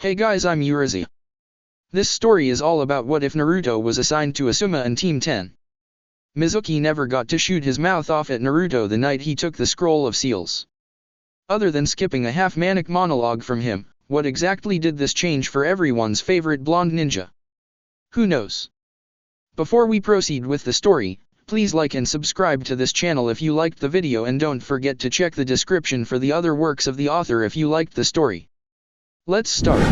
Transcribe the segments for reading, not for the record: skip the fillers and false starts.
Hey guys, I'm Urizi. This story is all about what if Naruto was assigned to Asuma and Team 10. Mizuki never got to shoot his mouth off at Naruto the night he took the Scroll of Seals. Other than skipping a half-manic monologue from him, what exactly did this change for everyone's favorite blonde ninja? Who knows? Before we proceed with the story, please like and subscribe to this channel if you liked the video, and don't forget to check the description for the other works of the author if you liked the story. Let's start.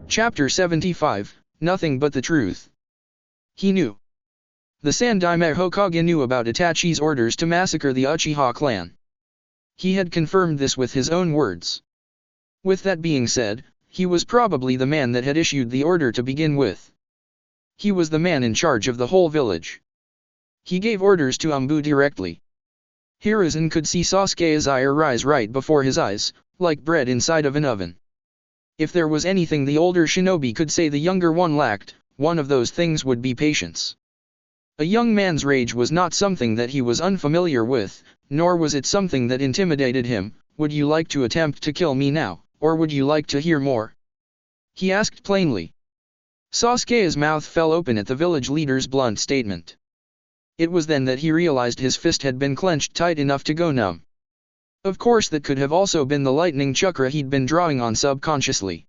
Chapter 75, Nothing But the Truth. He knew. The Sandaime Hokage knew about Itachi's orders to massacre the Uchiha clan. He had confirmed this with his own words. With that being said, he was probably the man that had issued the order to begin with. He was the man in charge of the whole village. He gave orders to Umbu directly. Hiruzen could see Sasuke's ire rise right before his eyes, like bread inside of an oven. If there was anything the older shinobi could say the younger one lacked, one of those things would be patience. A young man's rage was not something that he was unfamiliar with, nor was it something that intimidated him. Would you like to attempt to kill me now, or would you like to hear more? He asked plainly. Sasuke's mouth fell open at the village leader's blunt statement. It was then that he realized his fist had been clenched tight enough to go numb. Of course, that could have also been the lightning chakra he'd been drawing on subconsciously.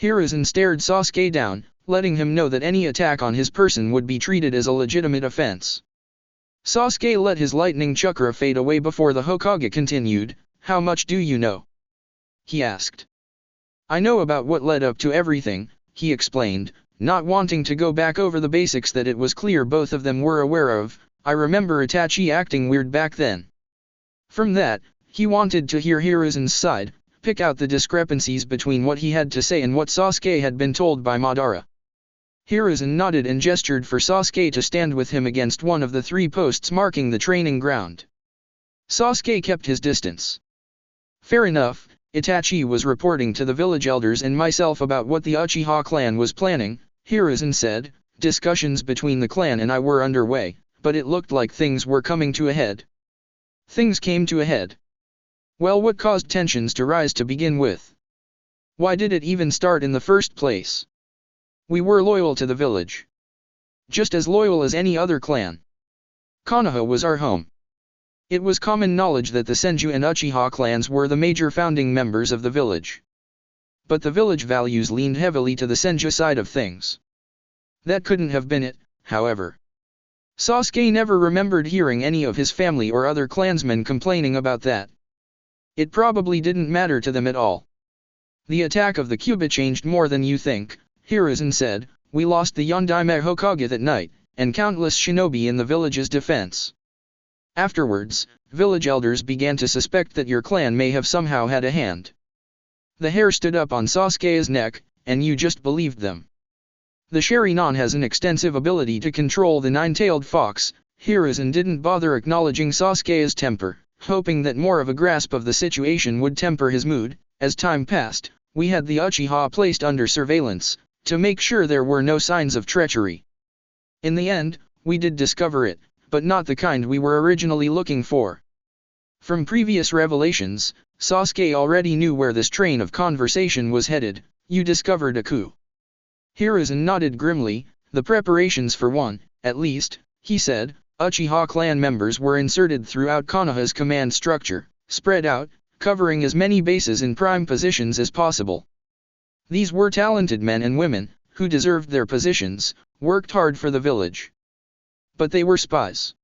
Hiruzen stared Sasuke down, letting him know that any attack on his person would be treated as a legitimate offense. Sasuke let his lightning chakra fade away before the Hokage continued. How much do you know? He asked. I know about what led up to everything, he explained, not wanting to go back over the basics that it was clear both of them were aware of. I remember Itachi acting weird back then. From that, he wanted to hear Hiruzen's side, pick out the discrepancies between what he had to say and what Sasuke had been told by Madara. Hiruzen nodded and gestured for Sasuke to stand with him against one of the 3 posts marking the training ground. Sasuke kept his distance. Fair enough, Itachi was reporting to the village elders and myself about what the Uchiha clan was planning, Hiruzen said. Discussions between the clan and I were underway, but it looked like things were coming to a head. Things came to a head. Well, what caused tensions to rise to begin with? Why did it even start in the first place? We were loyal to the village. Just as loyal as any other clan. Konoha was our home. It was common knowledge that the Senju and Uchiha clans were the major founding members of the village. But the village values leaned heavily to the Senju side of things. That couldn't have been it, however. Sasuke never remembered hearing any of his family or other clansmen complaining about that. It probably didn't matter to them at all. The attack of the Kyuubi changed more than you think, Hiruzen said. We lost the Yondaime Hokage that night, and countless shinobi in the village's defense. Afterwards, village elders began to suspect that your clan may have somehow had a hand. The hair stood up on Sasuke's neck, and you just believed them. The Sharingan has an extensive ability to control the nine-tailed fox. Hiruzen didn't bother acknowledging Sasuke's temper, hoping that more of a grasp of the situation would temper his mood. As time passed, we had the Uchiha placed under surveillance, to make sure there were no signs of treachery. In the end, we did discover it, but not the kind we were originally looking for. From previous revelations, Sasuke already knew where this train of conversation was headed. You discovered a coup. Hiruzen nodded grimly. The preparations for one, at least, he said. Uchiha clan members were inserted throughout Konoha's command structure, spread out, covering as many bases in prime positions as possible. These were talented men and women, who deserved their positions, worked hard for the village. But they were spies.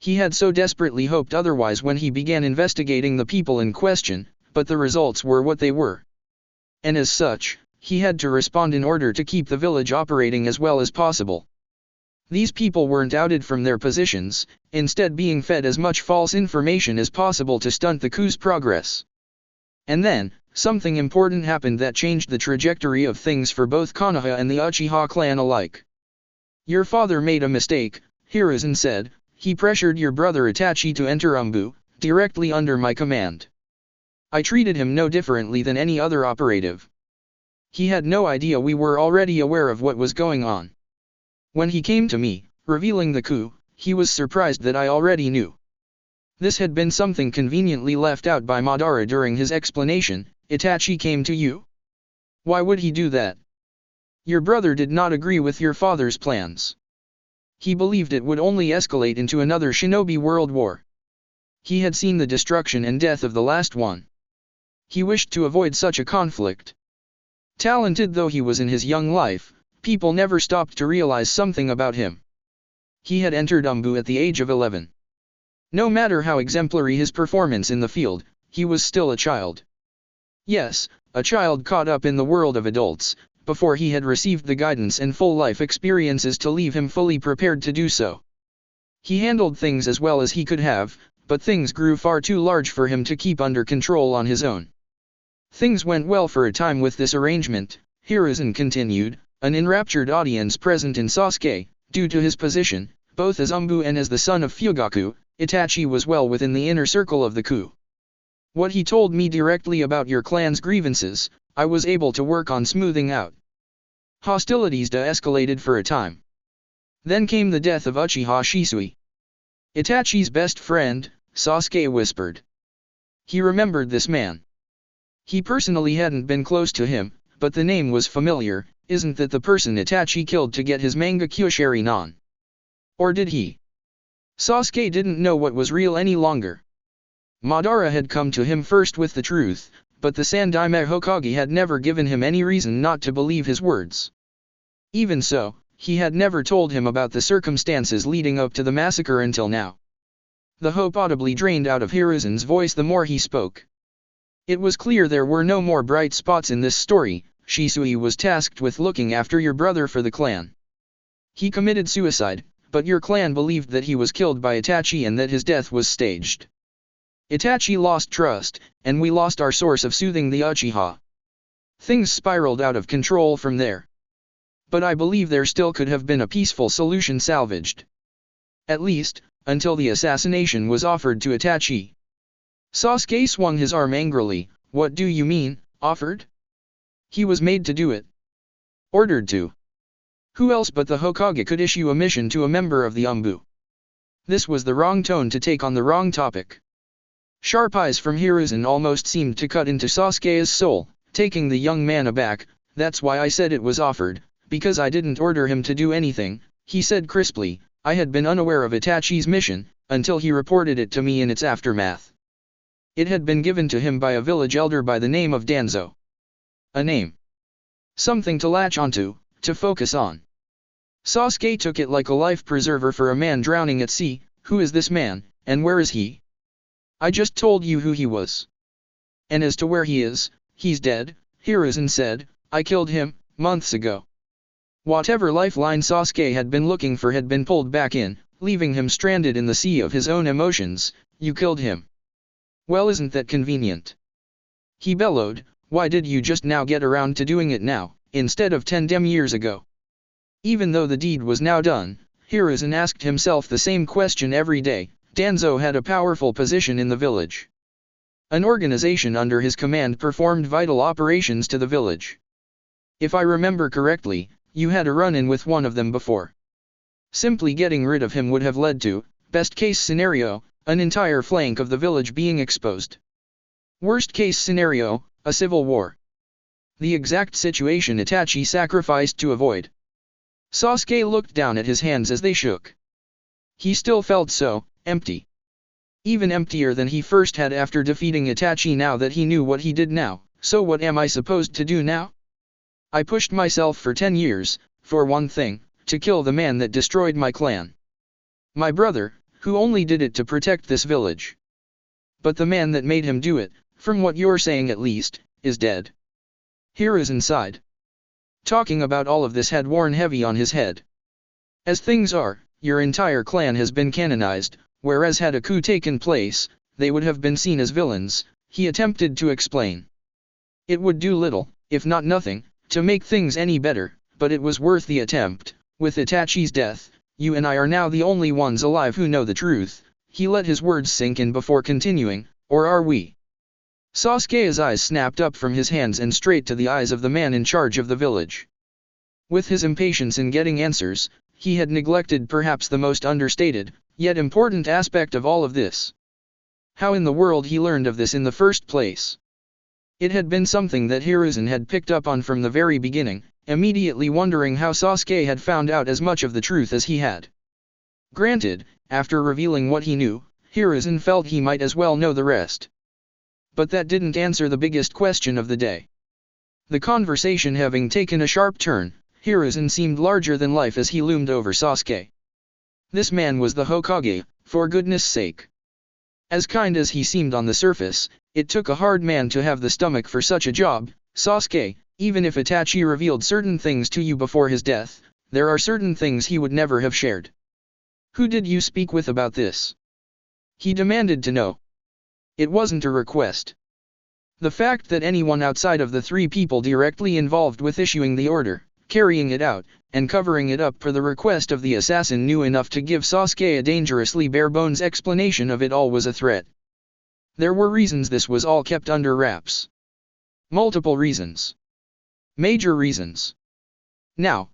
He had so desperately hoped otherwise when he began investigating the people in question, but the results were what they were. And as such, he had to respond in order to keep the village operating as well as possible. These people weren't outed from their positions, instead being fed as much false information as possible to stunt the coup's progress. And then, something important happened that changed the trajectory of things for both Konoha and the Uchiha clan alike. Your father made a mistake, Hiruzen said. He pressured your brother Itachi to enter Umbu, directly under my command. I treated him no differently than any other operative. He had no idea we were already aware of what was going on. When he came to me, revealing the coup, he was surprised that I already knew. This had been something conveniently left out by Madara during his explanation. Itachi came to you? Why would he do that? Your brother did not agree with your father's plans. He believed it would only escalate into another shinobi world war. He had seen the destruction and death of the last one. He wished to avoid such a conflict. Talented though he was in his young life, people never stopped to realize something about him. He had entered Umbu at the age of 11. No matter how exemplary his performance in the field, he was still a child. Yes, a child caught up in the world of adults, before he had received the guidance and full life experiences to leave him fully prepared to do so. He handled things as well as he could have, but things grew far too large for him to keep under control on his own. Things went well for a time with this arrangement, Hiruzen continued, an enraptured audience present in Sasuke, due to his position, both as Umbu and as the son of Fugaku, Itachi was well within the inner circle of the coup. What he told me directly about your clan's grievances, I was able to work on smoothing out. Hostilities de-escalated for a time. Then came the death of Uchiha Shisui. Itachi's best friend, Sasuke whispered. He remembered this man. He personally hadn't been close to him, but the name was familiar. Isn't that the person Itachi killed to get his manga Kyushari non? Or did he? Sasuke didn't know what was real any longer. Madara had come to him first with the truth, but the Sandaime Hokage had never given him any reason not to believe his words. Even so, he had never told him about the circumstances leading up to the massacre until now. The hope audibly drained out of Hiruzen's voice the more he spoke. It was clear there were no more bright spots in this story. Shisui was tasked with looking after your brother for the clan. He committed suicide, but your clan believed that he was killed by Itachi and that his death was staged. Itachi lost trust, and we lost our source of soothing the Uchiha. Things spiraled out of control from there. But I believe there still could have been a peaceful solution salvaged. At least, until the assassination was offered to Itachi. Sasuke swung his arm angrily. What do you mean, offered? He was made to do it. Ordered to. Who else but the Hokage could issue a mission to a member of the Umbu? This was the wrong tone to take on the wrong topic. Sharp eyes from Hiruzen almost seemed to cut into Sasuke's soul, taking the young man aback. That's why I said it was offered, because I didn't order him to do anything, he said crisply. I had been unaware of Itachi's mission, until he reported it to me in its aftermath. It had been given to him by a village elder by the name of Danzo. A name. Something to latch onto, to focus on. Sasuke took it like a life preserver for a man drowning at sea. Who is this man, and where is he? I just told you who he was. And as to where he is, he's dead, Hiruzen said. I killed him, months ago. Whatever lifeline Sasuke had been looking for had been pulled back in, leaving him stranded in the sea of his own emotions. You killed him. Well, isn't that convenient? He bellowed. Why did you just now get around to doing it now, instead of 10 years ago? Even though the deed was now done, Hiruzen asked himself the same question every day. Danzo had a powerful position in the village. An organization under his command performed vital operations to the village. If I remember correctly, you had a run-in with one of them before. Simply getting rid of him would have led to, best case scenario, an entire flank of the village being exposed. Worst case scenario, a civil war. The exact situation Itachi sacrificed to avoid. Sasuke looked down at his hands as they shook. He still felt so empty. Even emptier than he first had after defeating Itachi now that he knew what he did now. So what am I supposed to do now? I pushed myself for 10 years, for one thing, to kill the man that destroyed my clan. My brother, who only did it to protect this village. But the man that made him do it, from what you're saying at least, is dead. Hiruzen sighed. Talking about all of this had worn heavy on his head. As things are, your entire clan has been canonized, whereas had a coup taken place, they would have been seen as villains, he attempted to explain. It would do little, if not nothing, to make things any better, but it was worth the attempt. With Itachi's death, you and I are now the only ones alive who know the truth. He let his words sink in before continuing, or are we? Sasuke's eyes snapped up from his hands and straight to the eyes of the man in charge of the village. With his impatience in getting answers, he had neglected perhaps the most understated, yet important aspect of all of this. How in the world he learned of this in the first place? It had been something that Hiruzen had picked up on from the very beginning, immediately wondering how Sasuke had found out as much of the truth as he had. Granted, after revealing what he knew, Hiruzen felt he might as well know the rest. But that didn't answer the biggest question of the day. The conversation having taken a sharp turn, Hiruzen seemed larger than life as he loomed over Sasuke. This man was the Hokage, for goodness sake. As kind as he seemed on the surface, it took a hard man to have the stomach for such a job. Sasuke, even if Itachi revealed certain things to you before his death, there are certain things he would never have shared. Who did you speak with about this? He demanded to know. It wasn't a request. The fact that anyone outside of the three people directly involved with issuing the order, carrying it out, and covering it up per the request of the assassin knew enough to give Sasuke a dangerously bare-bones explanation of it all was a threat. There were reasons this was all kept under wraps. Multiple reasons. Major reasons. Now,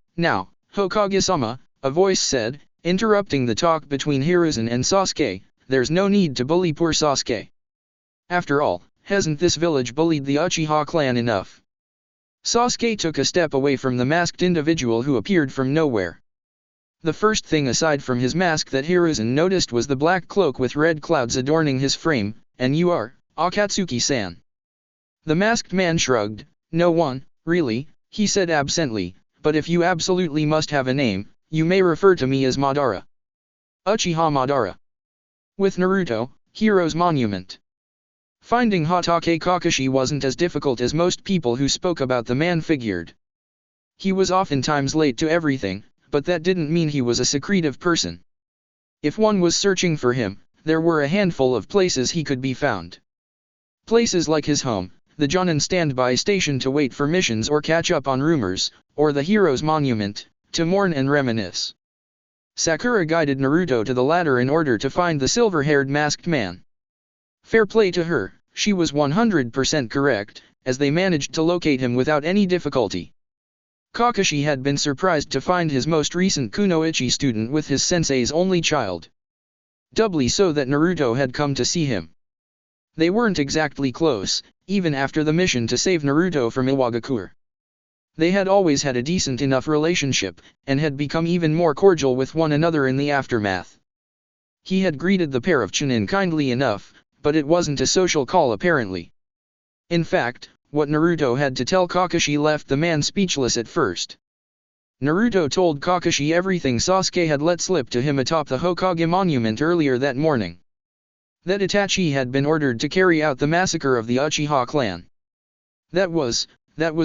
Hokage-sama, a voice said, interrupting the talk between Hiruzen and Sasuke, there's no need to bully poor Sasuke. After all, hasn't this village bullied the Uchiha clan enough? Sasuke took a step away from the masked individual who appeared from nowhere. The first thing aside from his mask that Hiruzen noticed was the black cloak with red clouds adorning his frame, and you are, Akatsuki-san. The masked man shrugged, no one, really, he said absently, but if you absolutely must have a name, you may refer to me as Madara. Uchiha Madara. With Naruto, Hero's Monument. Finding Hatake Kakashi wasn't as difficult as most people who spoke about the man figured. He was oftentimes late to everything, but that didn't mean he was a secretive person. If one was searching for him, there were a handful of places he could be found. Places like his home, the Jonin standby station to wait for missions or catch up on rumors, or the Hero's Monument, to mourn and reminisce. Sakura guided Naruto to the latter in order to find the silver-haired masked man. Fair play to her, she was 100% correct, as they managed to locate him without any difficulty. Kakashi had been surprised to find his most recent kunoichi student with his sensei's only child. Doubly so that Naruto had come to see him. They weren't exactly close, even after the mission to save Naruto from Iwagakure. They had always had a decent enough relationship, and had become even more cordial with one another in the aftermath. He had greeted the pair of Chunin kindly enough, but it wasn't a social call apparently. In fact, what Naruto had to tell Kakashi left the man speechless at first. Naruto told Kakashi everything Sasuke had let slip to him atop the Hokage monument earlier that morning. That Itachi had been ordered to carry out the massacre of the Uchiha clan. That was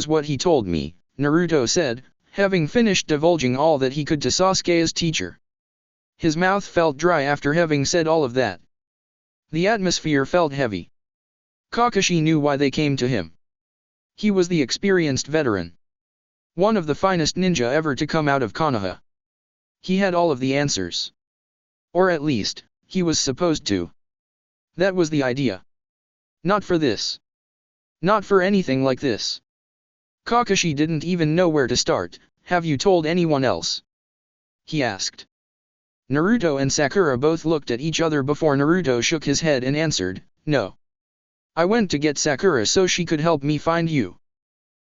what he told me, Naruto said, having finished divulging all that he could to Sasuke's teacher. His mouth felt dry after having said all of that. The atmosphere felt heavy. Kakashi knew why they came to him. He was the experienced veteran. One of the finest ninja ever to come out of Konoha. He had all of the answers. Or at least, he was supposed to. That was the idea. Not for this. Not for anything like this. Kakashi didn't even know where to start. Have you told anyone else? He asked. Naruto and Sakura both looked at each other before Naruto shook his head and answered, no. I went to get Sakura so she could help me find you.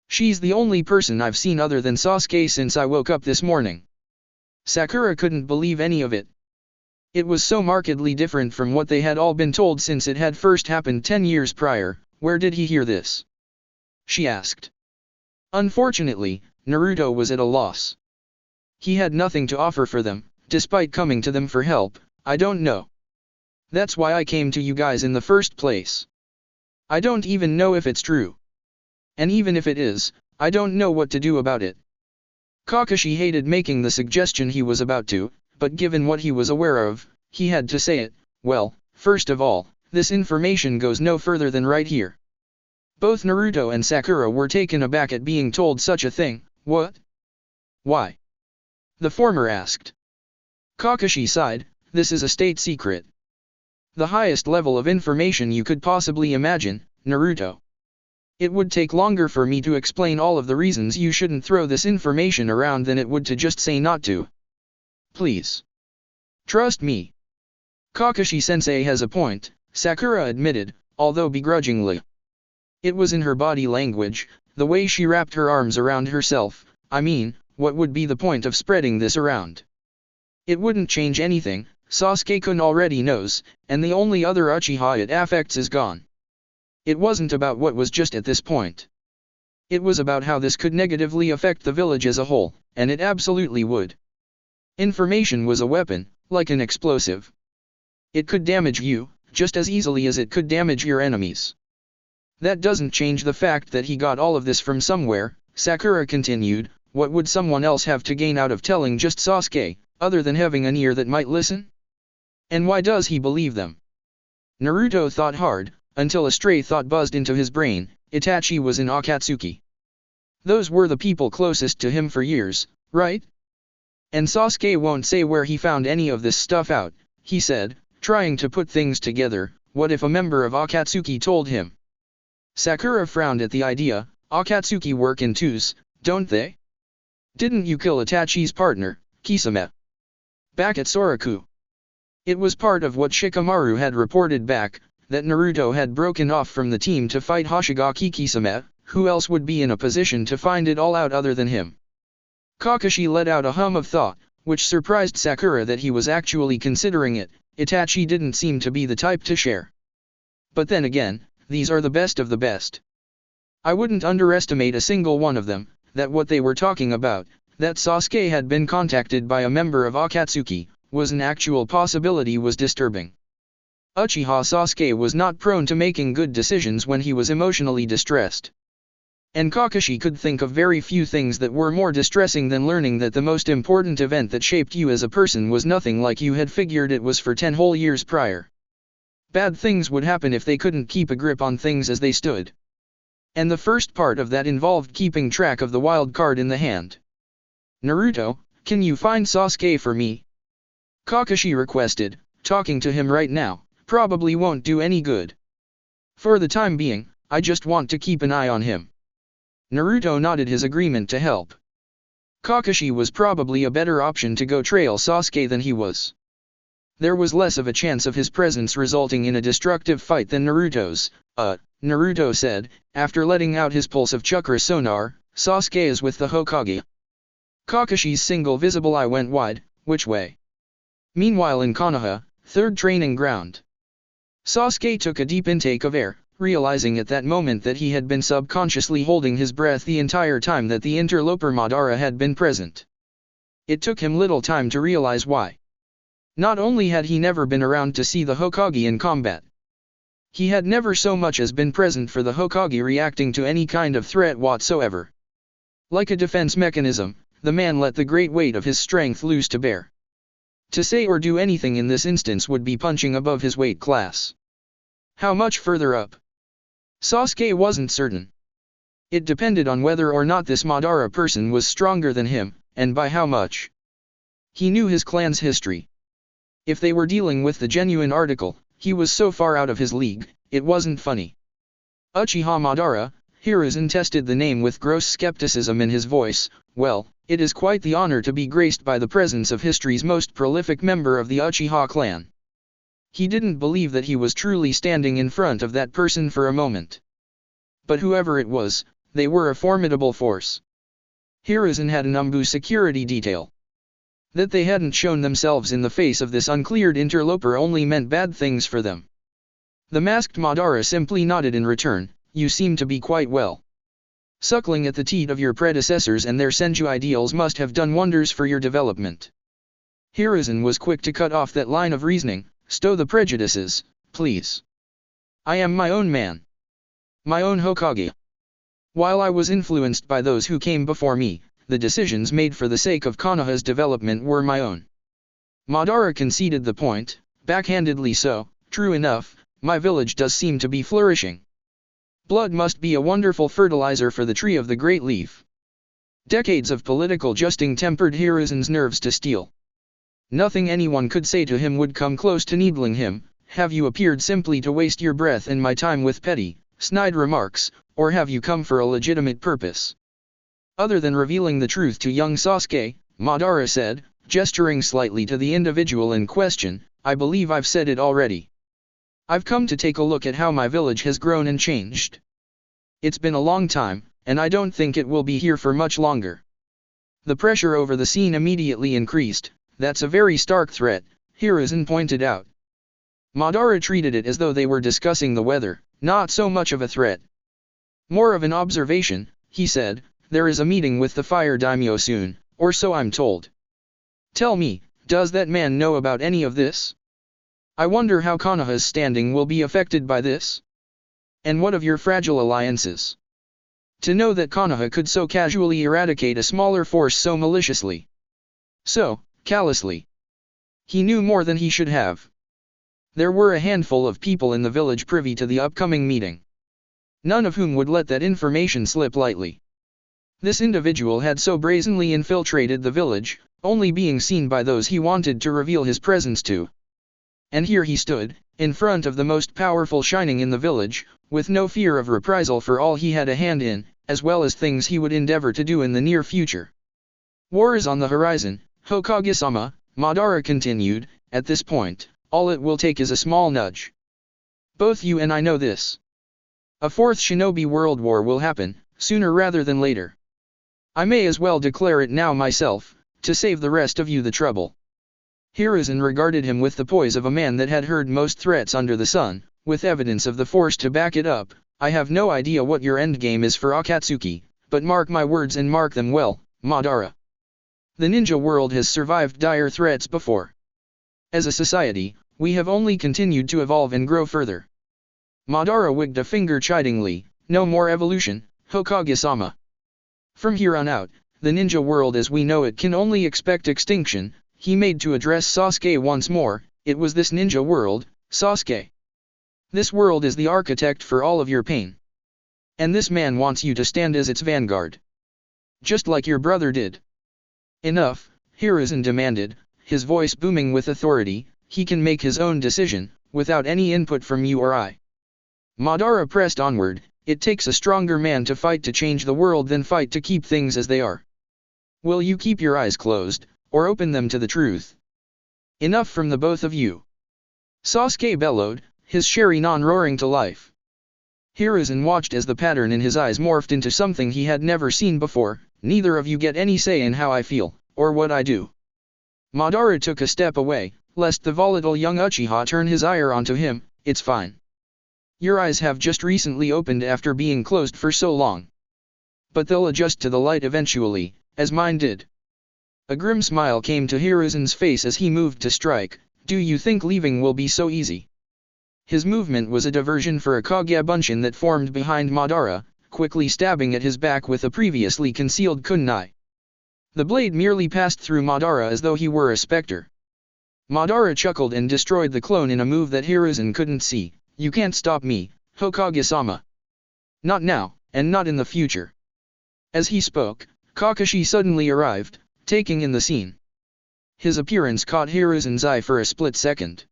She's the only person I've seen other than Sasuke since I woke up this morning. Sakura couldn't believe any of it. It was so markedly different from what they had all been told since it had first happened 10 years prior. Where did he hear this? She asked. Unfortunately, Naruto was at a loss. He had nothing to offer for them, despite coming to them for help. I don't know. That's why I came to you guys in the first place. I don't even know if it's true. And even if it is, I don't know what to do about it. Kakashi hated making the suggestion he was about to, but given what he was aware of, he had to say it. Well, first of all, this information goes no further than right here. Both Naruto and Sakura were taken aback at being told such a thing. What? Why? The former asked. Kakashi sighed, this is a state secret. The highest level of information you could possibly imagine, Naruto. It would take longer for me to explain all of the reasons you shouldn't throw this information around than it would to just say not to. Please. Trust me. Kakashi-sensei has a point, Sakura admitted, although begrudgingly. It was in her body language, the way she wrapped her arms around herself. I mean, what would be the point of spreading this around? It wouldn't change anything, Sasuke-kun already knows, and the only other Uchiha it affects is gone. It wasn't about what was just at this point. It was about how this could negatively affect the village as a whole, and it absolutely would. Information was a weapon, like an explosive. It could damage you, just as easily as it could damage your enemies. That doesn't change the fact that he got all of this from somewhere, Sakura continued. What would someone else have to gain out of telling just Sasuke, other than having an ear that might listen? And why does he believe them? Naruto thought hard, until a stray thought buzzed into his brain. Itachi was in Akatsuki. Those were the people closest to him for years, right? And Sasuke won't say where he found any of this stuff out, he said, trying to put things together. What if a member of Akatsuki told him? Sakura frowned at the idea. Akatsuki work in twos, don't they? Didn't you kill Itachi's partner, Kisame? Back at Soraku. It was part of what Shikamaru had reported back, that Naruto had broken off from the team to fight Hoshigaki Kisame. Who else would be in a position to find it all out other than him? Kakashi let out a hum of thought, which surprised Sakura that he was actually considering it. Itachi didn't seem to be the type to share. But then again, these are the best of the best. I wouldn't underestimate a single one of them. That what they were talking about, that Sasuke had been contacted by a member of Akatsuki, was an actual possibility was disturbing. Uchiha Sasuke was not prone to making good decisions when he was emotionally distressed. And Kakashi could think of very few things that were more distressing than learning that the most important event that shaped you as a person was nothing like you had figured it was for 10 whole years prior. Bad things would happen if they couldn't keep a grip on things as they stood. And the first part of that involved keeping track of the wild card in the hand. Naruto, can you find Sasuke for me? Kakashi requested. Talking to him right now probably won't do any good. For the time being, I just want to keep an eye on him. Naruto nodded his agreement to help. Kakashi was probably a better option to go trail Sasuke than he was. There was less of a chance of his presence resulting in a destructive fight than Naruto's. Naruto said, after letting out his pulse of chakra sonar. Sasuke is with the Hokage. Kakashi's single visible eye went wide. Which way? Meanwhile in Konoha, third training ground. Sasuke took a deep intake of air, realizing at that moment that he had been subconsciously holding his breath the entire time that the interloper Madara had been present. It took him little time to realize why. Not only had he never been around to see the Hokage in combat, he had never so much as been present for the Hokage reacting to any kind of threat whatsoever. Like a defense mechanism, the man let the great weight of his strength loose to bear. To say or do anything in this instance would be punching above his weight class. How much further up? Sasuke wasn't certain. It depended on whether or not this Madara person was stronger than him, and by how much. He knew his clan's history. If they were dealing with the genuine article, he was so far out of his league, it wasn't funny. Uchiha Madara, Hiruzen tested the name with gross skepticism in his voice. Well, it is quite the honor to be graced by the presence of history's most prolific member of the Uchiha clan. He didn't believe that he was truly standing in front of that person for a moment. But whoever it was, they were a formidable force. Hiruzen had an Umbu security detail. That they hadn't shown themselves in the face of this uncleared interloper only meant bad things for them. The masked Madara simply nodded in return. You seem to be quite well. Suckling at the teat of your predecessors and their senju ideals must have done wonders for your development. Hiruzen was quick to cut off that line of reasoning. Stow the prejudices, please. I am my own man. My own Hokage. While I was influenced by those who came before me, the decisions made for the sake of Konoha's development were my own. Madara conceded the point, backhandedly so. True enough, my village does seem to be flourishing. Blood must be a wonderful fertilizer for the tree of the great leaf. Decades of political justing tempered Hiruzen's nerves to steel. Nothing anyone could say to him would come close to needling him. Have you appeared simply to waste your breath and my time with petty, snide remarks, or have you come for a legitimate purpose? Other than revealing the truth to young Sasuke, Madara said, gesturing slightly to the individual in question, I believe I've said it already. I've come to take a look at how my village has grown and changed. It's been a long time, and I don't think it will be here for much longer. The pressure over the scene immediately increased. That's a very stark threat, Hiruzen pointed out. Madara treated it as though they were discussing the weather, not so much of a threat. More of an observation, he said. There is a meeting with the fire daimyo soon, or so I'm told. Tell me, does that man know about any of this? I wonder how Konoha's standing will be affected by this? And what of your fragile alliances? To know that Konoha could so casually eradicate a smaller force so maliciously. So, callously. He knew more than he should have. There were a handful of people in the village privy to the upcoming meeting. None of whom would let that information slip lightly. This individual had so brazenly infiltrated the village, only being seen by those he wanted to reveal his presence to. And here he stood, in front of the most powerful shining in the village, with no fear of reprisal for all he had a hand in, as well as things he would endeavor to do in the near future. War is on the horizon, Hokage-sama, Madara continued. At this point, all it will take is a small nudge. Both you and I know this. A fourth shinobi world war will happen, sooner rather than later. I may as well declare it now myself, to save the rest of you the trouble. Hiruzen regarded him with the poise of a man that had heard most threats under the sun, with evidence of the force to back it up. I have no idea what your endgame is for Akatsuki, but mark my words and mark them well, Madara. The ninja world has survived dire threats before. As a society, we have only continued to evolve and grow further. Madara wigged a finger chidingly. No more evolution, Hokage-sama. From here on out, the ninja world as we know it can only expect extinction. He made to address Sasuke once more. It was this ninja world, Sasuke. This world is the architect for all of your pain. And this man wants you to stand as its vanguard. Just like your brother did. Enough, Hiruzen demanded, his voice booming with authority. He can make his own decision, without any input from you or I. Madara pressed onward. It takes a stronger man to fight to change the world than fight to keep things as they are. Will you keep your eyes closed, or open them to the truth? Enough from the both of you. Sasuke bellowed, his Sharingan roaring to life. Hiruzen watched as the pattern in his eyes morphed into something he had never seen before. Neither of you get any say in how I feel, or what I do. Madara took a step away, lest the volatile young Uchiha turn his ire onto him. It's fine. Your eyes have just recently opened after being closed for so long. But they'll adjust to the light eventually, as mine did. A grim smile came to Hiruzen's face as he moved to strike. Do you think leaving will be so easy? His movement was a diversion for a Kagebunshin that formed behind Madara, quickly stabbing at his back with a previously concealed kunai. The blade merely passed through Madara as though he were a specter. Madara chuckled and destroyed the clone in a move that Hiruzen couldn't see. You can't stop me, Hokage-sama. Not now, and not in the future. As he spoke, Kakashi suddenly arrived, taking in the scene. His appearance caught Hiruzen's eye for a split second.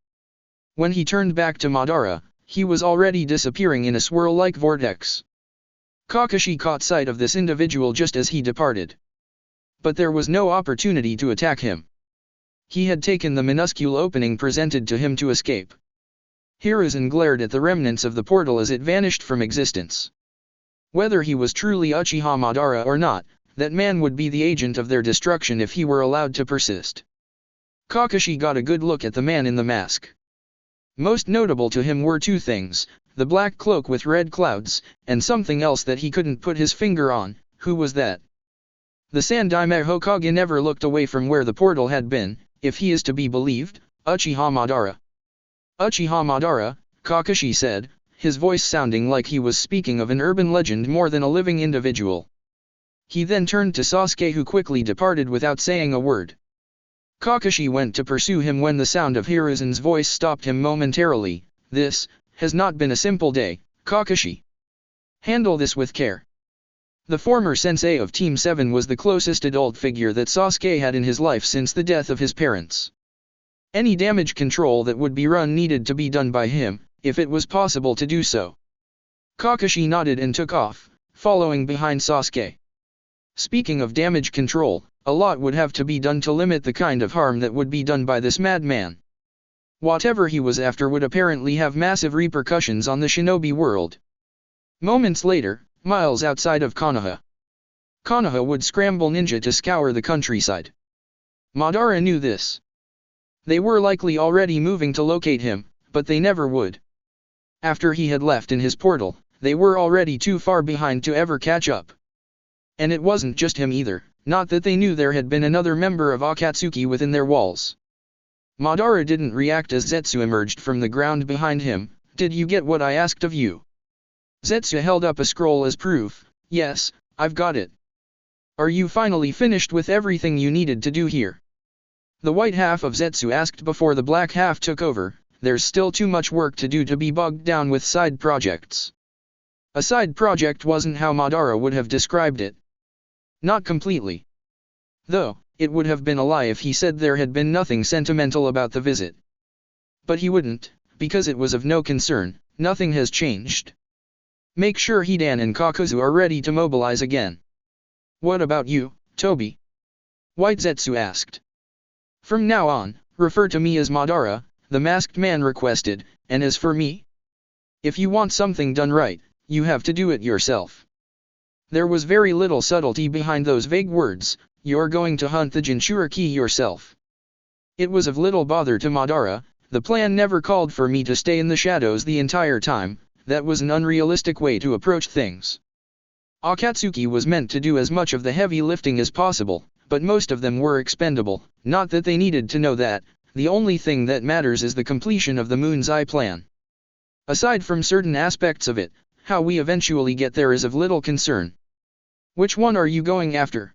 When he turned back to Madara, he was already disappearing in a swirl-like vortex. Kakashi caught sight of this individual just as he departed. But there was no opportunity to attack him. He had taken the minuscule opening presented to him to escape. Hiruzen glared at the remnants of the portal as it vanished from existence. Whether he was truly Uchiha Madara or not, that man would be the agent of their destruction if he were allowed to persist. Kakashi got a good look at the man in the mask. Most notable to him were two things, the black cloak with red clouds, and something else that he couldn't put his finger on. Who was that? The Sandaime Hokage never looked away from where the portal had been. If he is to be believed, Uchiha Madara. Uchiha Madara, Kakashi said, his voice sounding like he was speaking of an urban legend more than a living individual. He then turned to Sasuke, who quickly departed without saying a word. Kakashi went to pursue him when the sound of Hiruzen's voice stopped him momentarily. This has not been a simple day, Kakashi. Handle this with care. The former sensei of Team 7 was the closest adult figure that Sasuke had in his life since the death of his parents. Any damage control that would be run needed to be done by him, if it was possible to do so. Kakashi nodded and took off, following behind Sasuke. Speaking of damage control, a lot would have to be done to limit the kind of harm that would be done by this madman. Whatever he was after would apparently have massive repercussions on the shinobi world. Moments later, miles outside of Konoha. Konoha would scramble ninja to scour the countryside. Madara knew this. They were likely already moving to locate him, but they never would. After he had left in his portal, they were already too far behind to ever catch up. And it wasn't just him either, not that they knew there had been another member of Akatsuki within their walls. Madara didn't react as Zetsu emerged from the ground behind him. Did you get what I asked of you? Zetsu held up a scroll as proof. Yes, I've got it. Are you finally finished with everything you needed to do here? The white half of Zetsu asked before the black half took over. There's still too much work to do to be bogged down with side projects. A side project wasn't how Madara would have described it. Not completely. Though, it would have been a lie if he said there had been nothing sentimental about the visit. But he wouldn't, because it was of no concern. Nothing has changed. Make sure Hidan and Kakuzu are ready to mobilize again. What about you, Tobi? White Zetsu asked. From now on, refer to me as Madara, the masked man requested, and as for me? If you want something done right, you have to do it yourself. There was very little subtlety behind those vague words. You're going to hunt the Jinchuriki yourself. It was of little bother to Madara. The plan never called for me to stay in the shadows the entire time. That was an unrealistic way to approach things. Akatsuki was meant to do as much of the heavy lifting as possible, but most of them were expendable. Not that they needed to know that. The only thing that matters is the completion of the Moon's Eye plan. Aside from certain aspects of it, how we eventually get there is of little concern. Which one are you going after?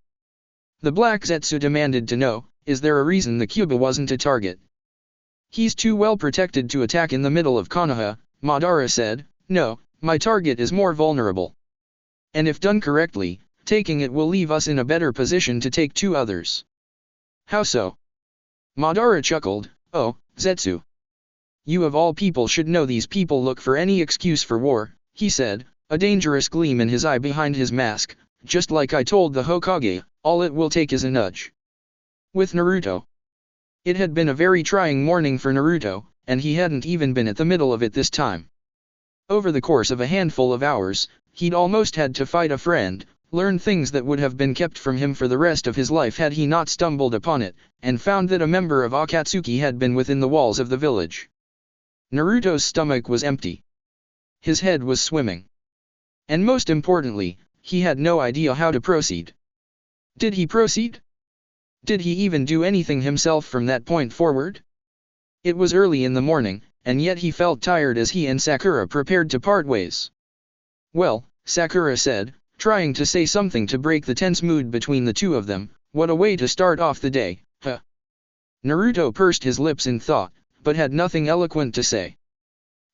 The Black Zetsu demanded to know. Is there a reason the Kyuubi wasn't a target? He's too well protected to attack in the middle of Konoha, Madara said. No, my target is more vulnerable. And if done correctly, taking it will leave us in a better position to take two others. How so? Madara chuckled. Oh, Zetsu. You of all people should know these people look for any excuse for war, he said, a dangerous gleam in his eye behind his mask. Just like I told the Hokage, all it will take is a nudge. With Naruto. It had been a very trying morning for Naruto, and he hadn't even been at the middle of it this time. Over the course of a handful of hours, he'd almost had to fight a friend, learn things that would have been kept from him for the rest of his life had he not stumbled upon it, and found that a member of Akatsuki had been within the walls of the village. Naruto's stomach was empty. His head was swimming. And most importantly, he had no idea how to proceed. Did he proceed? Did he even do anything himself from that point forward? It was early in the morning, and yet he felt tired as he and Sakura prepared to part ways. Well, Sakura said, trying to say something to break the tense mood between the two of them, what a way to start off the day, huh? Naruto pursed his lips in thought, but had nothing eloquent to say.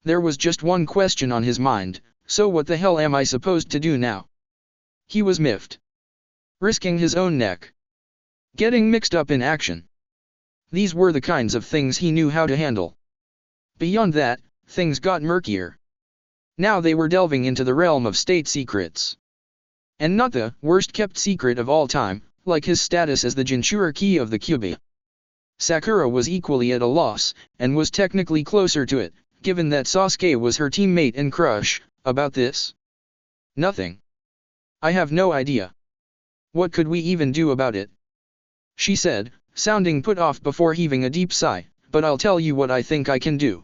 There was just one question on his mind, so what the hell am I supposed to do now? He was miffed. Risking his own neck. Getting mixed up in action. These were the kinds of things he knew how to handle. Beyond that, things got murkier. Now they were delving into the realm of state secrets. And not the worst-kept secret of all time, like his status as the Jinchuriki of the Kyuubi. Sakura was equally at a loss, and was technically closer to it, given that Sasuke was her teammate and crush. About this? Nothing. I have no idea. What could we even do about it? She said, sounding put off before heaving a deep sigh, but I'll tell you what I think I can do.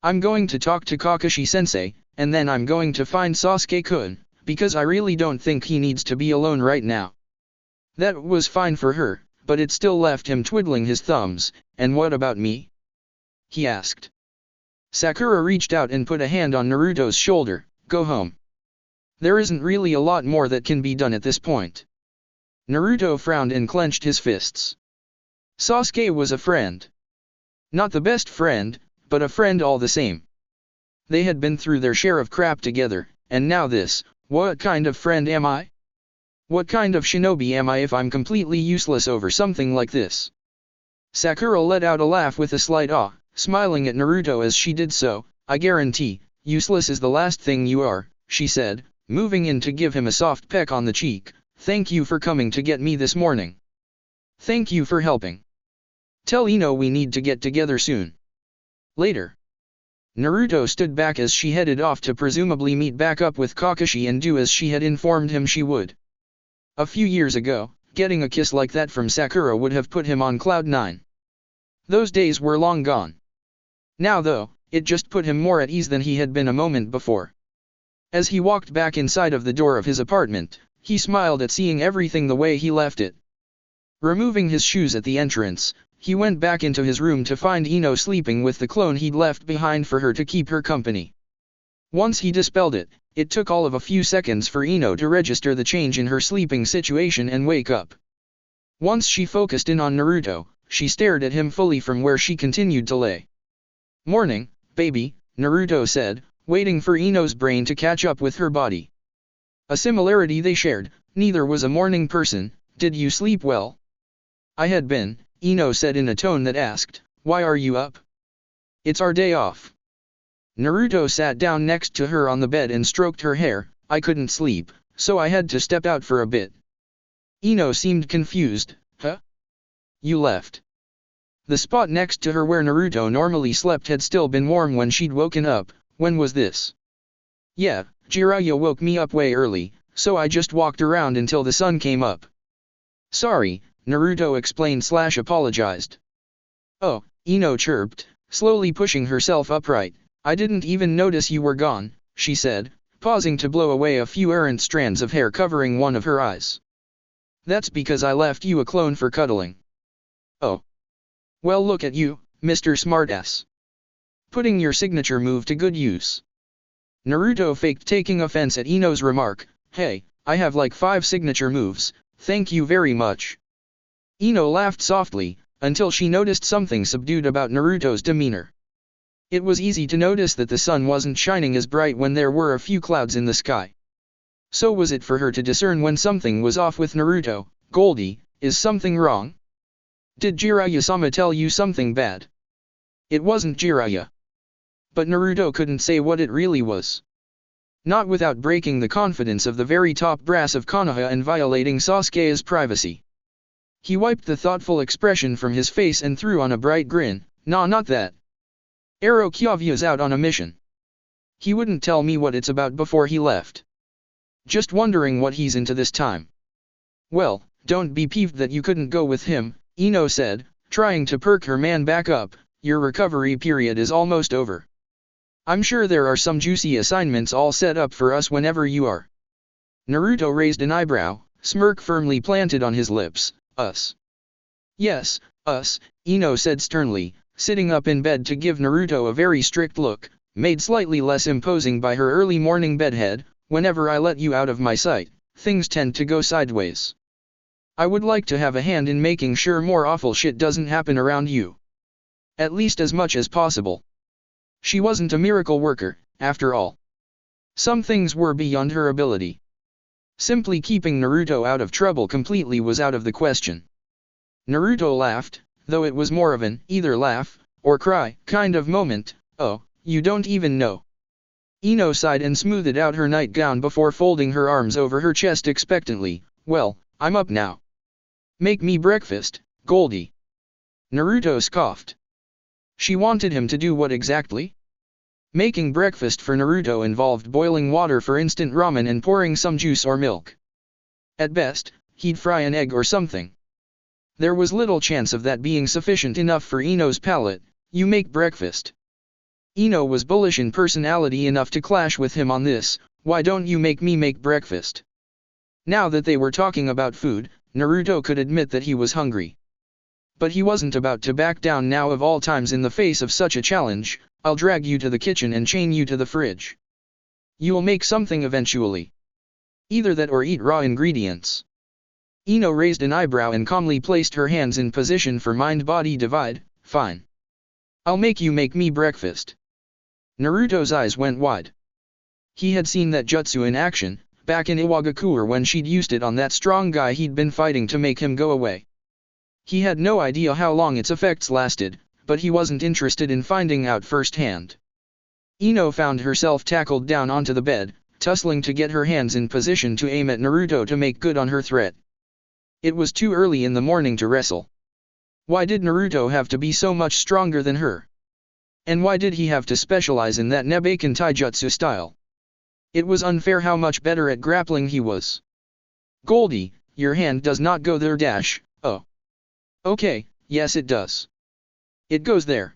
I'm going to talk to Kakashi-sensei, and then I'm going to find Sasuke-kun, because I really don't think he needs to be alone right now. That was fine for her, but it still left him twiddling his thumbs. And what about me? He asked. Sakura reached out and put a hand on Naruto's shoulder. Go home. There isn't really a lot more that can be done at this point. Naruto frowned and clenched his fists. Sasuke was a friend. Not the best friend, but a friend all the same. They had been through their share of crap together, and now this. What kind of friend am I? What kind of shinobi am I if I'm completely useless over something like this? Sakura let out a laugh with a slight awe, smiling at Naruto as she did so. I guarantee, useless is the last thing you are, she said, moving in to give him a soft peck on the cheek. Thank you for coming to get me this morning. Thank you for helping. Tell Ino we need to get together soon. Later. Naruto stood back as she headed off to presumably meet back up with Kakashi and do as she had informed him she would. A few years ago, getting a kiss like that from Sakura would have put him on cloud 9. Those days were long gone. Now though, it just put him more at ease than he had been a moment before. As he walked back inside of the door of his apartment, he smiled at seeing everything the way he left it. Removing his shoes at the entrance, he went back into his room to find Ino sleeping with the clone he'd left behind for her to keep her company. Once he dispelled it, it took all of a few seconds for Ino to register the change in her sleeping situation and wake up. Once she focused in on Naruto, she stared at him fully from where she continued to lay. "Morning, baby," Naruto said, waiting for Ino's brain to catch up with her body. A similarity they shared, neither was a morning person. "Did you sleep well?" "I had been," Ino said in a tone that asked, "Why are you up?" "It's our day off." Naruto sat down next to her on the bed and stroked her hair. "I couldn't sleep, so I had to step out for a bit." Ino seemed confused. "Huh? You left?" The spot next to her where Naruto normally slept had still been warm when she'd woken up. "When was this?" "Yeah, Jiraiya woke me up way early, so I just walked around until the sun came up." "Sorry," Naruto explained/apologized. "Oh," Ino chirped, slowly pushing herself upright. "I didn't even notice you were gone," she said, pausing to blow away a few errant strands of hair covering one of her eyes. "That's because I left you a clone for cuddling." "Oh. Well, look at you, Mr. Smartass. Putting your signature move to good use." Naruto faked taking offense at Ino's remark. "Hey, I have like 5 signature moves, thank you very much." Ino laughed softly, until she noticed something subdued about Naruto's demeanor. It was easy to notice that the sun wasn't shining as bright when there were a few clouds in the sky. So was it for her to discern when something was off with Naruto. "Goldie, is something wrong? Did Jiraiya-sama tell you something bad?" It wasn't Jiraiya. But Naruto couldn't say what it really was. Not without breaking the confidence of the very top brass of Konoha and violating Sasuke's privacy. He wiped the thoughtful expression from his face and threw on a bright grin. "Nah, not that. Ero Kyavia's out on a mission. He wouldn't tell me what it's about before he left. Just wondering what he's into this time." "Well, don't be peeved that you couldn't go with him," Ino said, trying to perk her man back up. "Your recovery period is almost over. I'm sure there are some juicy assignments all set up for us whenever you are." Naruto raised an eyebrow, smirk firmly planted on his lips. "Us?" "Yes, us," Ino said sternly, sitting up in bed to give Naruto a very strict look, made slightly less imposing by her early morning bedhead. "Whenever I let you out of my sight, things tend to go sideways. I would like to have a hand in making sure more awful shit doesn't happen around you. At least as much as possible." She wasn't a miracle worker, after all. Some things were beyond her ability. Simply keeping Naruto out of trouble completely was out of the question. Naruto laughed, though it was more of an either laugh or cry kind of moment. "Oh, you don't even know." Ino sighed and smoothed out her nightgown before folding her arms over her chest expectantly. "Well, I'm up now. Make me breakfast, Goldie." Naruto scoffed. She wanted him to do what exactly? Making breakfast for Naruto involved boiling water for instant ramen and pouring some juice or milk. At best, he'd fry an egg or something. There was little chance of that being sufficient enough for Ino's palate. "You make breakfast." Ino was bullish in personality enough to clash with him on this. "Why don't you make me make breakfast?" Now that they were talking about food, Naruto could admit that he was hungry. But he wasn't about to back down now of all times in the face of such a challenge. "I'll drag you to the kitchen and chain you to the fridge. You'll make something eventually. Either that or eat raw ingredients." Ino raised an eyebrow and calmly placed her hands in position for mind-body divide. "Fine. I'll make you make me breakfast." Naruto's eyes went wide. He had seen that jutsu in action, back in Iwagakure when she'd used it on that strong guy he'd been fighting to make him go away. He had no idea how long its effects lasted, but he wasn't interested in finding out firsthand. Ino found herself tackled down onto the bed, tussling to get her hands in position to aim at Naruto to make good on her threat. It was too early in the morning to wrestle. Why did Naruto have to be so much stronger than her? And why did he have to specialize in that Nebakan taijutsu style? It was unfair how much better at grappling he was. Goldie, your hand does not go there dash, oh. Okay, yes it does. It goes there.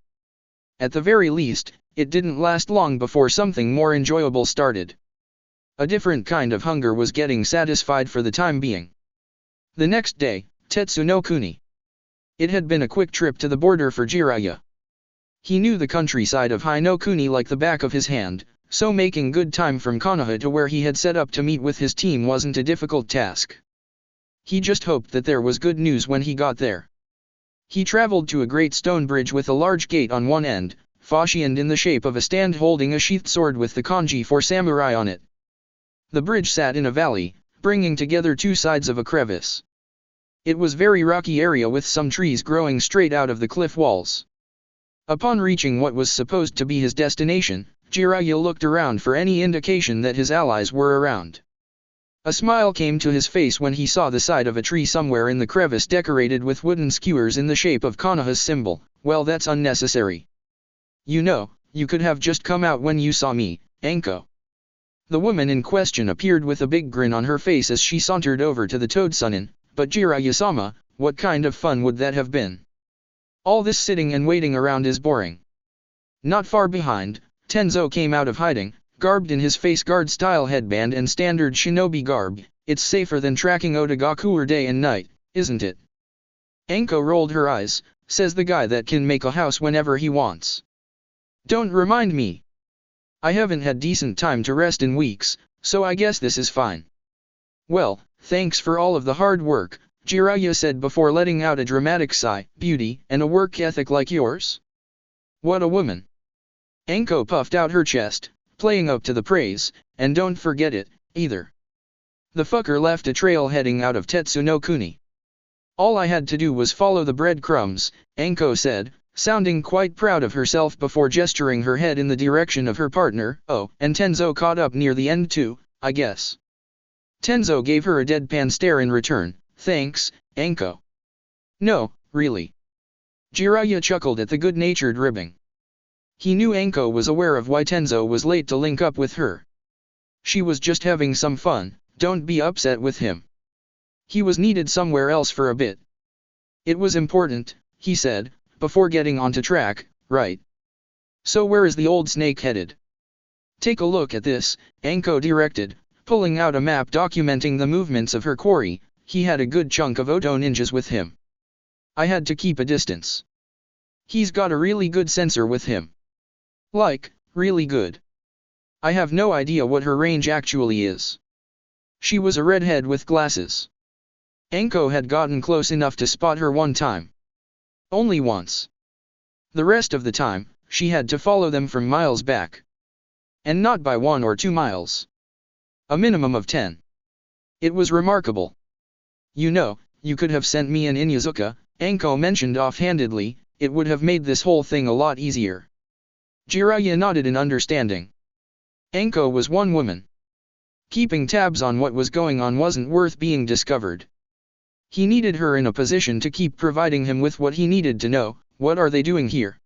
At the very least, it didn't last long before something more enjoyable started. A different kind of hunger was getting satisfied for the time being. The next day, Tetsu no Kuni. It had been a quick trip to the border for Jiraiya. He knew the countryside of Hai no Kuni like the back of his hand, so making good time from Konoha to where he had set up to meet with his team wasn't a difficult task. He just hoped that there was good news when he got there. He traveled to a great stone bridge with a large gate on one end, fashioned in the shape of a stand holding a sheathed sword with the kanji for samurai on it. The bridge sat in a valley, bringing together two sides of a crevice. It was very rocky area with some trees growing straight out of the cliff walls. Upon reaching what was supposed to be his destination, Jiraiya looked around for any indication that his allies were around. A smile came to his face when he saw the side of a tree somewhere in the crevice decorated with wooden skewers in the shape of Konoha's symbol. Well, that's unnecessary. You know, you could have just come out when you saw me, Anko. The woman in question appeared with a big grin on her face as she sauntered over to the Toadsunin, but Jiraiya-sama, what kind of fun would that have been? All this sitting and waiting around is boring. Not far behind, Tenzo came out of hiding, garbed in his face guard-style headband and standard shinobi garb. It's safer than tracking Otagaku day and night, isn't it? Anko rolled her eyes, says the guy that can make a house whenever he wants. Don't remind me. I haven't had decent time to rest in weeks, so I guess this is fine. Well, thanks for all of the hard work, Jiraiya said before letting out a dramatic sigh. Beauty, and a work ethic like yours? What a woman. Anko puffed out her chest, playing up to the praise, and don't forget it, either. The fucker left a trail heading out of Tetsu no Kuni. All I had to do was follow the breadcrumbs, Anko said, sounding quite proud of herself before gesturing her head in the direction of her partner. Oh, and Tenzo caught up near the end too, I guess. Tenzo gave her a deadpan stare in return. Thanks, Anko. No, really. Jiraiya chuckled at the good-natured ribbing. He knew Anko was aware of why Tenzo was late to link up with her. She was just having some fun, don't be upset with him. He was needed somewhere else for a bit. It was important, he said, before getting onto track, right? So where is the old snake headed? Take a look at this, Anko directed, pulling out a map documenting the movements of her quarry. He had a good chunk of Oto ninjas with him. I had to keep a distance. He's got a really good sensor with him. Like, really good. I have no idea what her range actually is. She was a redhead with glasses. Anko had gotten close enough to spot her one time. Only once. The rest of the time, she had to follow them from miles back. And not by 1 or 2 miles. A minimum of 10. It was remarkable. You know, you could have sent me an Inuzuka, Anko mentioned offhandedly, it would have made this whole thing a lot easier. Jiraiya nodded in understanding. Anko was one woman. Keeping tabs on what was going on wasn't worth being discovered. He needed her in a position to keep providing him with what he needed to know. What are they doing here?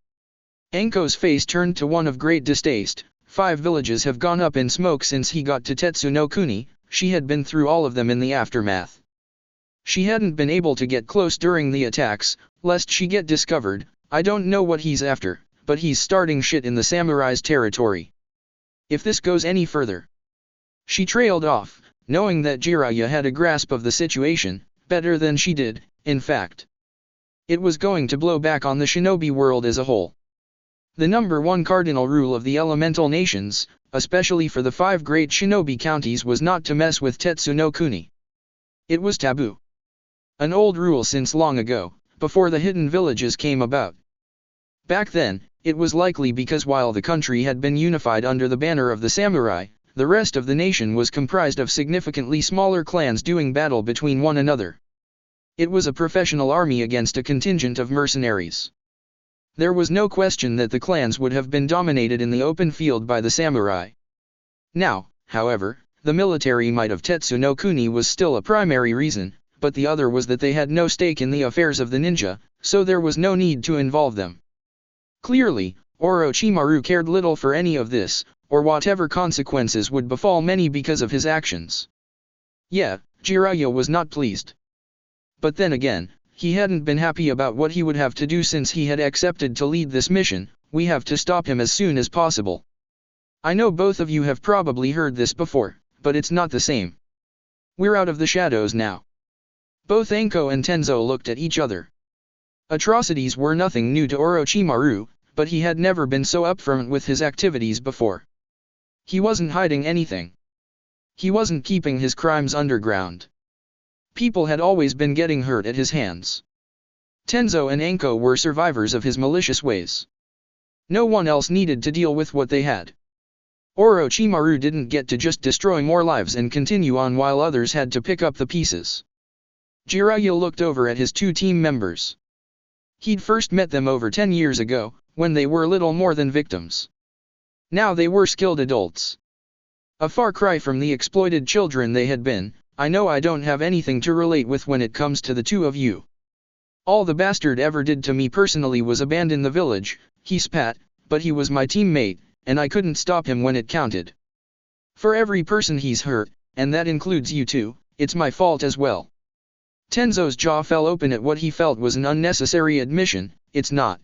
Anko's face turned to one of great distaste. 5 villages have gone up in smoke since he got to Tetsu no Kuni. She had been through all of them in the aftermath. She hadn't been able to get close during the attacks, lest she get discovered. I don't know what he's after, but he's starting shit in the samurai's territory. If this goes any further. She trailed off, knowing that Jiraiya had a grasp of the situation, better than she did, in fact. It was going to blow back on the shinobi world as a whole. The number 1 cardinal rule of the elemental nations, especially for the 5 great shinobi counties, was not to mess with Tetsu no Kuni. It was taboo. An old rule since long ago, before the hidden villages came about. Back then, it was likely because while the country had been unified under the banner of the samurai, the rest of the nation was comprised of significantly smaller clans doing battle between one another. It was a professional army against a contingent of mercenaries. There was no question that the clans would have been dominated in the open field by the samurai. Now, however, the military might of Tetsu no Kuni was still a primary reason, but the other was that they had no stake in the affairs of the ninja, so there was no need to involve them. Clearly, Orochimaru cared little for any of this, or whatever consequences would befall many because of his actions. Yeah, Jiraiya was not pleased. But then again, he hadn't been happy about what he would have to do since he had accepted to lead this mission. We have to stop him as soon as possible. I know both of you have probably heard this before, but it's not the same. We're out of the shadows now. Both Anko and Tenzo looked at each other. Atrocities were nothing new to Orochimaru, but he had never been so upfront with his activities before. He wasn't hiding anything. He wasn't keeping his crimes underground. People had always been getting hurt at his hands. Tenzo and Anko were survivors of his malicious ways. No one else needed to deal with what they had. Orochimaru didn't get to just destroy more lives and continue on while others had to pick up the pieces. Jiraiya looked over at his two team members. He'd first met them over 10 years ago, when they were little more than victims. Now they were skilled adults. A far cry from the exploited children they had been. I know I don't have anything to relate with when it comes to the two of you. All the bastard ever did to me personally was abandon the village, he spat, but he was my teammate, and I couldn't stop him when it counted. For every person he's hurt, and that includes you too, it's my fault as well. Tenzo's jaw fell open at what he felt was an unnecessary admission. It's not.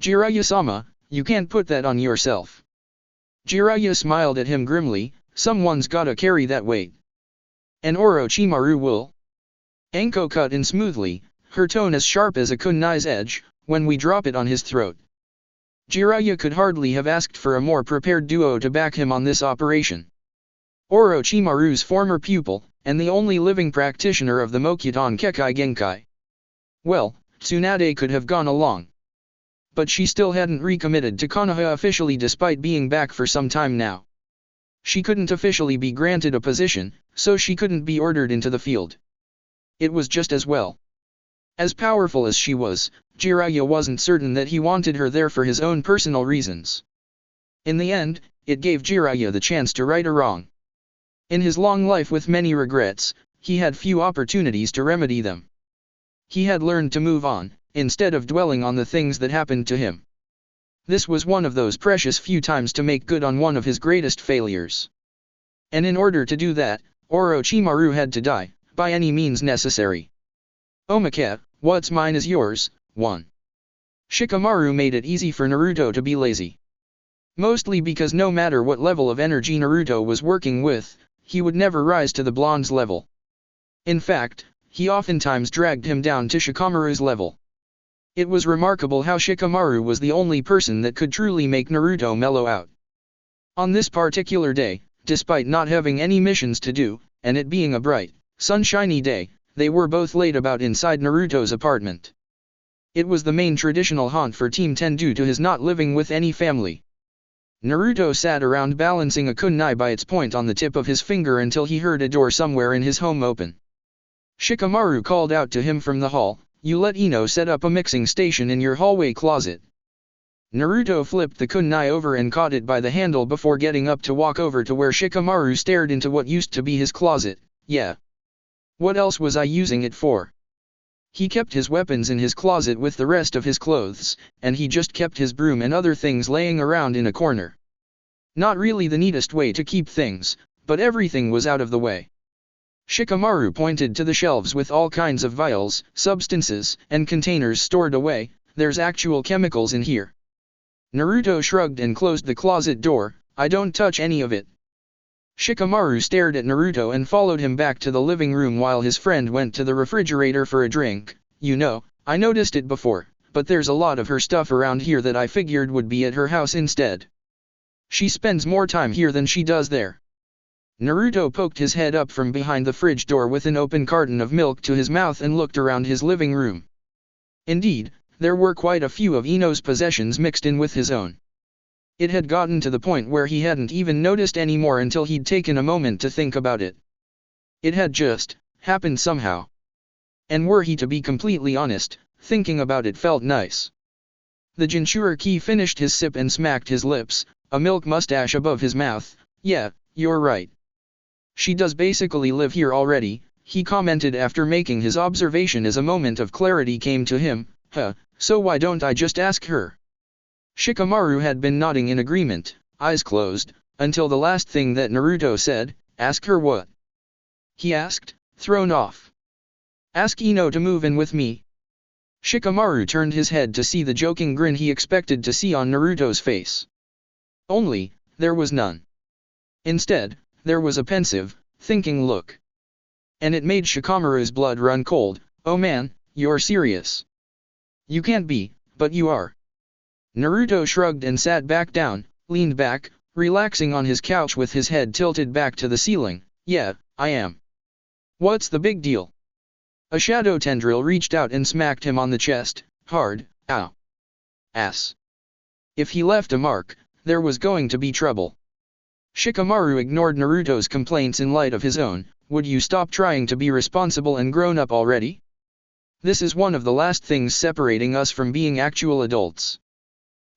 Jiraiya-sama, you can't put that on yourself. Jiraiya smiled at him grimly. Someone's gotta carry that weight. And Orochimaru will? Anko cut in smoothly, her tone as sharp as a kunai's edge, when we drop it on his throat. Jiraiya could hardly have asked for a more prepared duo to back him on this operation. Orochimaru's former pupil, and the only living practitioner of the Mokuton Kekkai Genkai. Well, Tsunade could have gone along. But she still hadn't recommitted to Konoha officially despite being back for some time now. She couldn't officially be granted a position, so she couldn't be ordered into the field. It was just as well. As powerful as she was, Jiraiya wasn't certain that he wanted her there for his own personal reasons. In the end, it gave Jiraiya the chance to right a wrong. In his long life with many regrets, he had few opportunities to remedy them. He had learned to move on, instead of dwelling on the things that happened to him. This was one of those precious few times to make good on one of his greatest failures. And in order to do that, Orochimaru had to die, by any means necessary. Omake, what's mine is yours. 1. Shikamaru made it easy for Naruto to be lazy. Mostly because no matter what level of energy Naruto was working with, he would never rise to the blonde's level. In fact, he oftentimes dragged him down to Shikamaru's level. It was remarkable how Shikamaru was the only person that could truly make Naruto mellow out. On this particular day, despite not having any missions to do, and it being a bright, sunshiny day, they were both laid about inside Naruto's apartment. It was the main traditional haunt for Team 10 due to his not living with any family. Naruto sat around balancing a kunai by its point on the tip of his finger until he heard a door somewhere in his home open. Shikamaru called out to him from the hall, "You let Ino set up a mixing station in your hallway closet." Naruto flipped the kunai over and caught it by the handle before getting up to walk over to where Shikamaru stared into what used to be his closet. Yeah. What else was I using it for? He kept his weapons in his closet with the rest of his clothes, and he just kept his broom and other things laying around in a corner. Not really the neatest way to keep things, but everything was out of the way. Shikamaru pointed to the shelves with all kinds of vials, substances, and containers stored away. "There's actual chemicals in here." Naruto shrugged and closed the closet door. "I don't touch any of it." Shikamaru stared at Naruto and followed him back to the living room while his friend went to the refrigerator for a drink. "You know, I noticed it before, but there's a lot of her stuff around here that I figured would be at her house instead. She spends more time here than she does there." Naruto poked his head up from behind the fridge door with an open carton of milk to his mouth and looked around his living room. Indeed, there were quite a few of Ino's possessions mixed in with his own. It had gotten to the point where he hadn't even noticed anymore until he'd taken a moment to think about it. It had just happened somehow. And were he to be completely honest, thinking about it felt nice. The Jinchuriki finished his sip and smacked his lips, a milk mustache above his mouth. "Yeah, you're right. She does basically live here already," he commented after making his observation as a moment of clarity came to him. So why don't I just ask her?" Shikamaru had been nodding in agreement, eyes closed, until the last thing that Naruto said, "Ask her what?" he asked, thrown off. "Ask Ino to move in with me." Shikamaru turned his head to see the joking grin he expected to see on Naruto's face. Only, there was none. Instead, there was a pensive, thinking look. And it made Shikamaru's blood run cold. "Oh man, you're serious." "You can't be, but you are." Naruto shrugged and sat back down, leaned back, relaxing on his couch with his head tilted back to the ceiling. "Yeah, I am." "What's the big deal?" A shadow tendril reached out and smacked him on the chest, hard. "Ow. Ass." If he left a mark, there was going to be trouble. Shikamaru ignored Naruto's complaints in light of his own. "Would you stop trying to be responsible and grown up already? This is one of the last things separating us from being actual adults."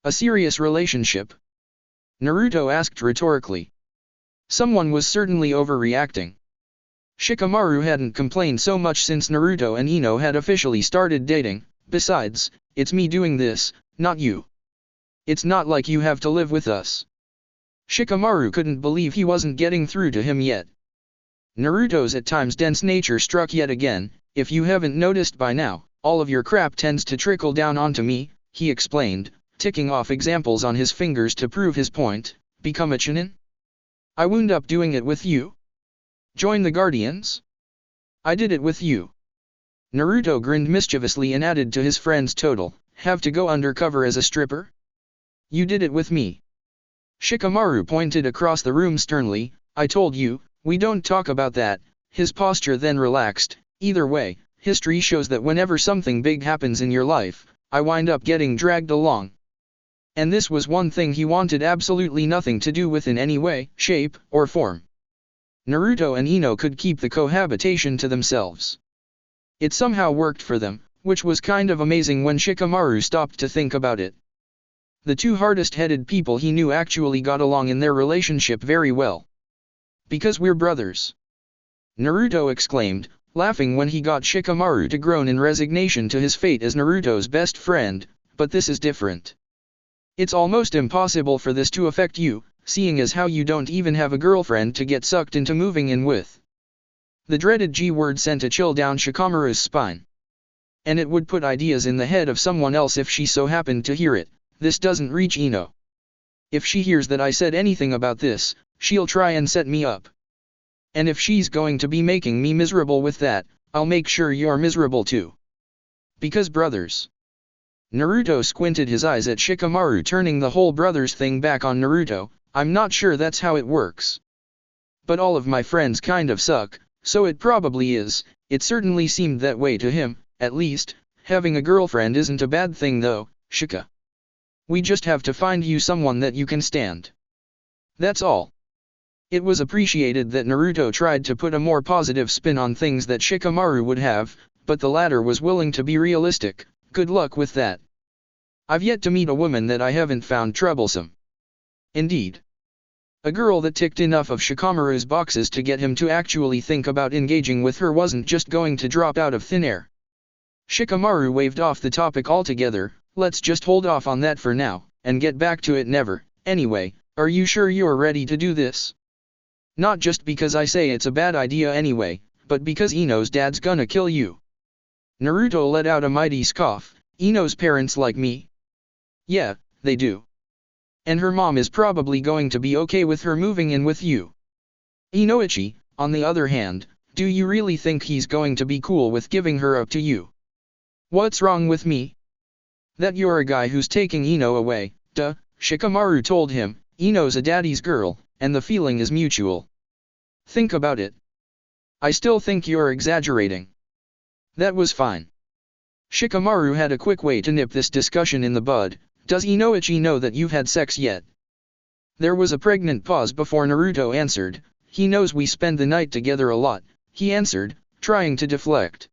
"A serious relationship?" Naruto asked rhetorically. Someone was certainly overreacting. Shikamaru hadn't complained so much since Naruto and Ino had officially started dating. "Besides, it's me doing this, not you. It's not like you have to live with us." Shikamaru couldn't believe he wasn't getting through to him yet. Naruto's at times dense nature struck yet again. "If you haven't noticed by now, all of your crap tends to trickle down onto me," he explained, ticking off examples on his fingers to prove his point. "Become a Chunin? I wound up doing it with you? Join the Guardians? I did it with you." Naruto grinned mischievously and added to his friend's total. "Have to go undercover as a stripper? You did it with me." Shikamaru pointed across the room sternly. "I told you, we don't talk about that." His posture then relaxed. "Either way, history shows that whenever something big happens in your life, I wind up getting dragged along. And this was one thing he wanted absolutely nothing to do with in any way, shape, or form." Naruto and Ino could keep the cohabitation to themselves. It somehow worked for them, which was kind of amazing when Shikamaru stopped to think about it. The two hardest-headed people he knew actually got along in their relationship very well. "Because we're brothers," Naruto exclaimed, laughing when he got Shikamaru to groan in resignation to his fate as Naruto's best friend. "But this is different. It's almost impossible for this to affect you, seeing as how you don't even have a girlfriend to get sucked into moving in with." The dreaded G word sent a chill down Shikamaru's spine. And it would put ideas in the head of someone else if she so happened to hear it. "This doesn't reach Ino. If she hears that I said anything about this, she'll try and set me up. And if she's going to be making me miserable with that, I'll make sure you're miserable too. Because brothers." Naruto squinted his eyes at Shikamaru, turning the whole brothers thing back on Naruto. "I'm not sure that's how it works. But all of my friends kind of suck, so it probably is." It certainly seemed that way to him. "At least, having a girlfriend isn't a bad thing though, Shika. We just have to find you someone that you can stand. That's all." It was appreciated that Naruto tried to put a more positive spin on things that Shikamaru would have, but the latter was willing to be realistic. "Good luck with that. I've yet to meet a woman that I haven't found troublesome." Indeed. A girl that ticked enough of Shikamaru's boxes to get him to actually think about engaging with her wasn't just going to drop out of thin air. Shikamaru waved off the topic altogether. "Let's just hold off on that for now, and get back to it never. Anyway, are you sure you're ready to do this? Not just because I say it's a bad idea anyway, but because Ino's dad's gonna kill you." Naruto let out a mighty scoff. "Ino's parents like me?" "Yeah, they do. And her mom is probably going to be okay with her moving in with you. Inoichi, on the other hand, do you really think he's going to be cool with giving her up to you?" "What's wrong with me?" "That you're a guy who's taking Ino away." "Duh," Shikamaru told him. "Ino's a daddy's girl, and the feeling is mutual. Think about it." "I still think you're exaggerating." That was fine. Shikamaru had a quick way to nip this discussion in the bud. "Does Inoichi know that you've had sex yet?" There was a pregnant pause before Naruto answered. "He knows we spend the night together a lot," he answered, trying to deflect.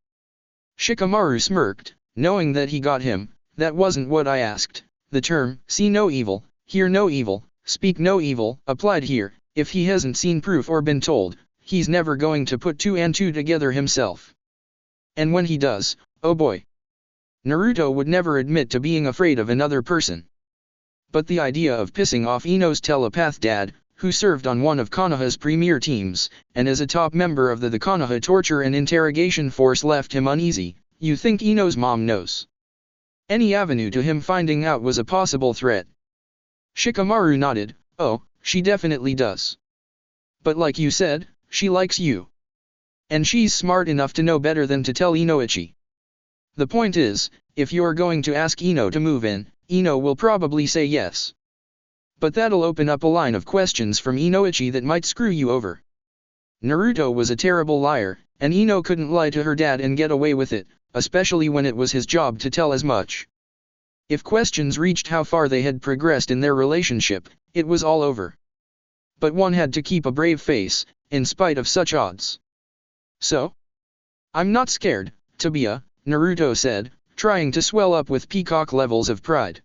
Shikamaru smirked, knowing that he got him. "That wasn't what I asked. The term, see no evil, hear no evil, speak no evil, applied here. If he hasn't seen proof or been told, he's never going to put two and two together himself. And when he does, oh boy. Naruto would never admit to being afraid of another person. But the idea of pissing off Ino's telepath dad, who served on one of Konoha's premier teams, and as a top member of the Konoha torture and interrogation force left him uneasy. You think Ino's mom knows? Any avenue to him finding out was a possible threat. Shikamaru nodded. Oh, she definitely does. But like you said, she likes you. And she's smart enough to know better than to tell Inoichi. The point is, if you're going to ask Ino to move in, Ino will probably say yes. But that'll open up a line of questions from Inoichi that might screw you over. Naruto was a terrible liar, and Ino couldn't lie to her dad and get away with it, especially when it was his job to tell as much. If questions reached how far they had progressed in their relationship, it was all over. But one had to keep a brave face, in spite of such odds. So? I'm not scared, Tabiya, Naruto said, trying to swell up with peacock levels of pride.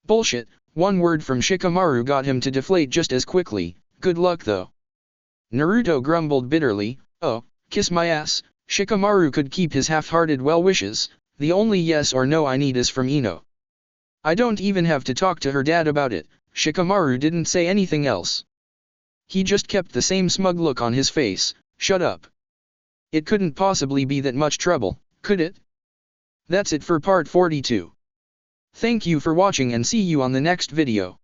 Bullshit, one word from Shikamaru got him to deflate just as quickly. Good luck though. Naruto grumbled bitterly. Oh, kiss my ass. Shikamaru could keep his half-hearted well wishes. The only yes or no I need is from Ino. I don't even have to talk to her dad about it. Shikamaru didn't say anything else. He just kept the same smug look on his face. Shut up. It couldn't possibly be that much trouble, could it? That's it for part 42. Thank you for watching and see you on the next video.